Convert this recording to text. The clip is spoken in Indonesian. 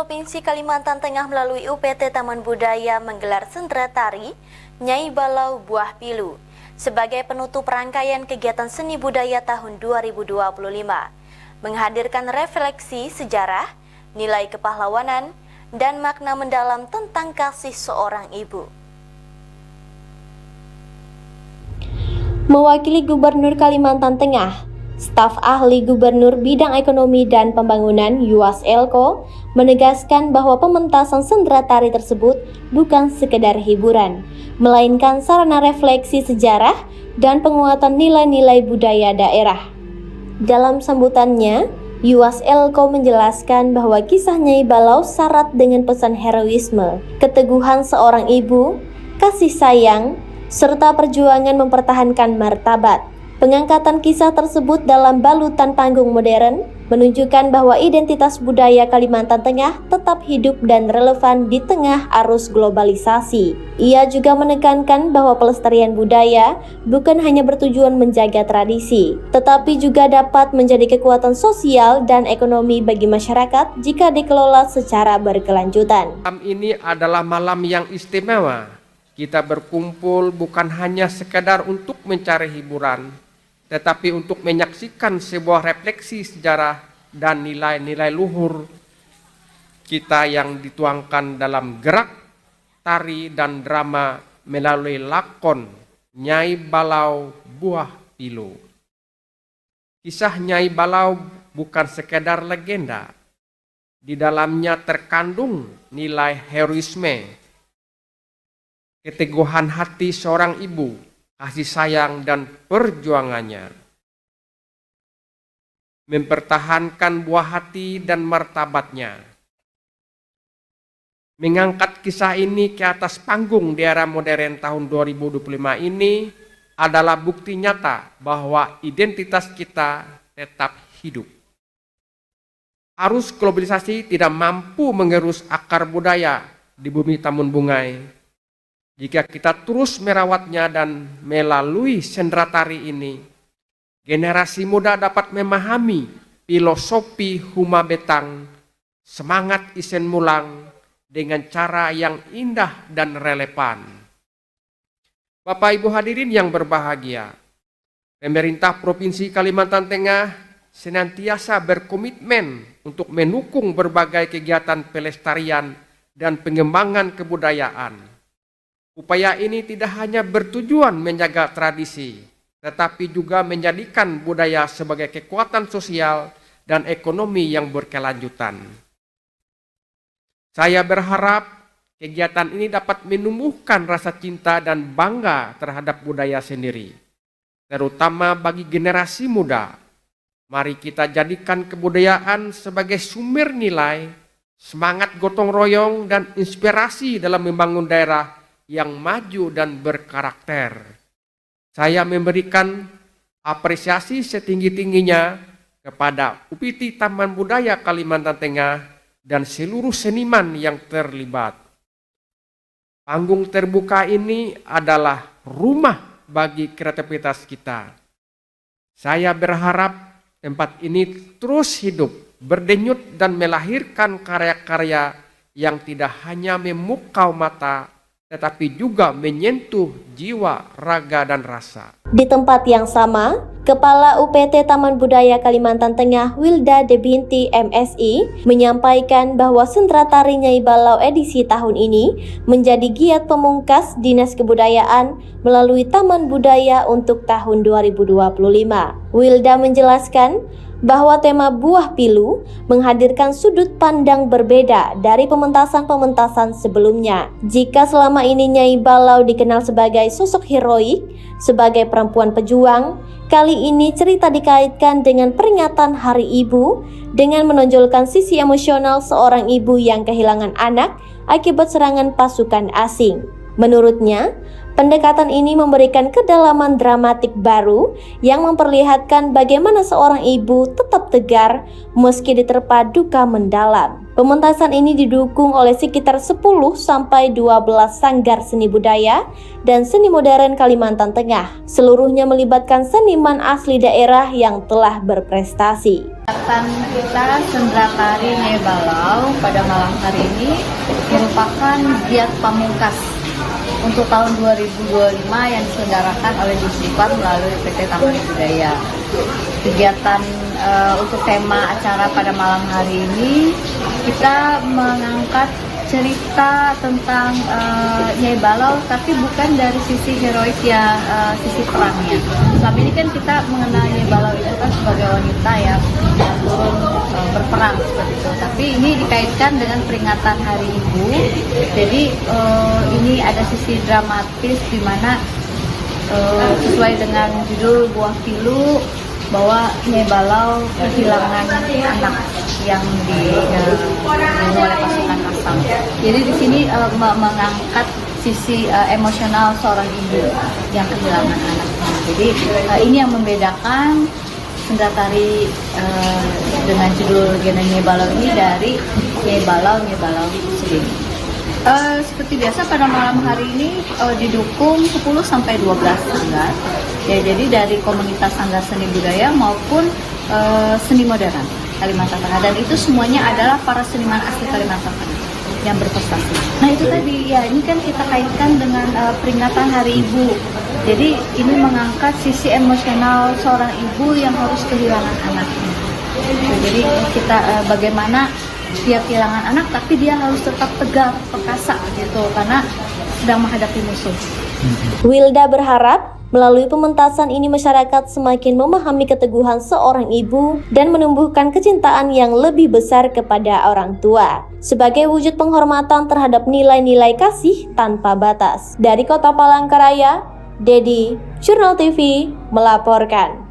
Provinsi Kalimantan Tengah melalui UPT Taman Budaya menggelar sentra tari Nyai Balau Buah Pilu sebagai penutup rangkaian kegiatan seni budaya tahun 2025, menghadirkan refleksi sejarah, nilai kepahlawanan, dan makna mendalam tentang kasih seorang ibu. Mewakili Gubernur Kalimantan Tengah, Staf Ahli Gubernur Bidang Ekonomi dan Pembangunan Yuas Elko menegaskan bahwa pementasan sendera tari tersebut bukan sekedar hiburan, melainkan sarana refleksi sejarah dan penguatan nilai-nilai budaya daerah. Dalam sambutannya, Yuas Elko menjelaskan bahwa kisah Nyai Balau syarat dengan pesan heroisme, keteguhan seorang ibu, kasih sayang, serta perjuangan mempertahankan martabat. Pengangkatan kisah tersebut dalam balutan panggung modern menunjukkan bahwa identitas budaya Kalimantan Tengah tetap hidup dan relevan di tengah arus globalisasi. Ia juga menekankan bahwa pelestarian budaya bukan hanya bertujuan menjaga tradisi, tetapi juga dapat menjadi kekuatan sosial dan ekonomi bagi masyarakat jika dikelola secara berkelanjutan. Malam ini adalah malam yang istimewa. Kita berkumpul bukan hanya sekedar untuk mencari hiburan, tetapi untuk menyaksikan sebuah refleksi sejarah dan nilai-nilai luhur kita yang dituangkan dalam gerak, tari, dan drama melalui lakon Nyai Balau Buah Pilu. Kisah Nyai Balau bukan sekedar legenda. Di dalamnya terkandung nilai heroisme, keteguhan hati seorang ibu, kasih sayang dan perjuangannya, mempertahankan buah hati dan martabatnya. Mengangkat kisah ini ke atas panggung di era modern tahun 2025 ini adalah bukti nyata bahwa identitas kita tetap hidup. Arus globalisasi tidak mampu mengerus akar budaya di bumi Taman Bungai. Jika kita terus merawatnya dan melalui sendera tari ini, generasi muda dapat memahami filosofi Huma Betang, semangat Isen Mulang dengan cara yang indah dan relevan. Bapak Ibu hadirin yang berbahagia, pemerintah Provinsi Kalimantan Tengah senantiasa berkomitmen untuk mendukung berbagai kegiatan pelestarian dan pengembangan kebudayaan. Upaya ini tidak hanya bertujuan menjaga tradisi, tetapi juga menjadikan budaya sebagai kekuatan sosial dan ekonomi yang berkelanjutan. Saya berharap kegiatan ini dapat menumbuhkan rasa cinta dan bangga terhadap budaya sendiri, terutama bagi generasi muda. Mari kita jadikan kebudayaan sebagai sumber nilai, semangat gotong royong, dan inspirasi dalam membangun daerah yang maju dan berkarakter. Saya memberikan apresiasi setinggi-tingginya kepada UPT Taman Budaya Kalimantan Tengah dan seluruh seniman yang terlibat. Panggung terbuka ini adalah rumah bagi kreativitas kita. Saya berharap tempat ini terus hidup, berdenyut dan melahirkan karya-karya yang tidak hanya memukau mata, tetapi juga menyentuh jiwa, raga, dan rasa. Di tempat yang sama, Kepala UPT Taman Budaya Kalimantan Tengah Wilda Debinti MSI menyampaikan bahwa sentra tari Nyai Balau edisi tahun ini menjadi giat pemungkas Dinas Kebudayaan melalui Taman Budaya untuk tahun 2025. Wilda menjelaskan bahwa tema Buah Pilu menghadirkan sudut pandang berbeda dari pementasan-pementasan sebelumnya. Jika selama ini Nyai Balau dikenal sebagai sosok heroik, sebagai perempuan pejuang, kali ini cerita dikaitkan dengan peringatan Hari Ibu dengan menonjolkan sisi emosional seorang ibu yang kehilangan anak akibat serangan pasukan asing. Menurutnya, pendekatan ini memberikan kedalaman dramatik baru yang memperlihatkan bagaimana seorang ibu tetap tegar meski diterpa duka mendalam. Pementasan ini didukung oleh sekitar 10-12 sanggar seni budaya dan seni modern Kalimantan Tengah. Seluruhnya melibatkan seniman asli daerah yang telah berprestasi. Kegiatan kita Sendra Tari Nyai Balau pada malam hari ini merupakan giat pamungkas untuk tahun 2025 yang diselenggarakan oleh Disdiklat melalui PT Taman Budaya. Kegiatan untuk tema acara pada malam hari ini kita mengangkat cerita tentang Nyai Balau, tapi bukan dari sisi heroik ya, sisi perangnya. Selama ini kan kita mengenal Nyai Balau itu kan sebagai wanita yang turun berperang seperti itu. Tapi ini dikaitkan dengan peringatan Hari Ibu. Jadi ini ada sisi dramatis di mana sesuai dengan judul Buah Pilu, bahwa Nyai Balau kehilangan anak yang dibunuh oleh pasukan Asam. Jadi di sini mengangkat sisi emosional seorang ibu yang kehilangan anaknya. Jadi ini yang membedakan Sendra Tari dengan judul genre Nyai Balau ini dari Nyai Balau sendiri. Seperti biasa pada malam hari ini didukung 10-12 sanggar. Ya, jadi dari komunitas sanggar seni budaya maupun seni modern Kalimantan Tengah, dan itu semuanya adalah para seniman asli Kalimantan Tengah yang berprestasi. Nah itu tadi ya, ini kan kita kaitkan dengan peringatan Hari Ibu. Jadi ini mengangkat sisi emosional seorang ibu yang harus kehilangan anaknya. Jadi kita bagaimana dia kehilangan anak tapi dia harus tetap tegar, perkasa gitu karena sedang menghadapi musuh. Wilda berharap melalui pementasan ini masyarakat semakin memahami keteguhan seorang ibu dan menumbuhkan kecintaan yang lebih besar kepada orang tua sebagai wujud penghormatan terhadap nilai-nilai kasih tanpa batas. Dari Kota Palangkaraya, Dedi, Jurnal TV melaporkan.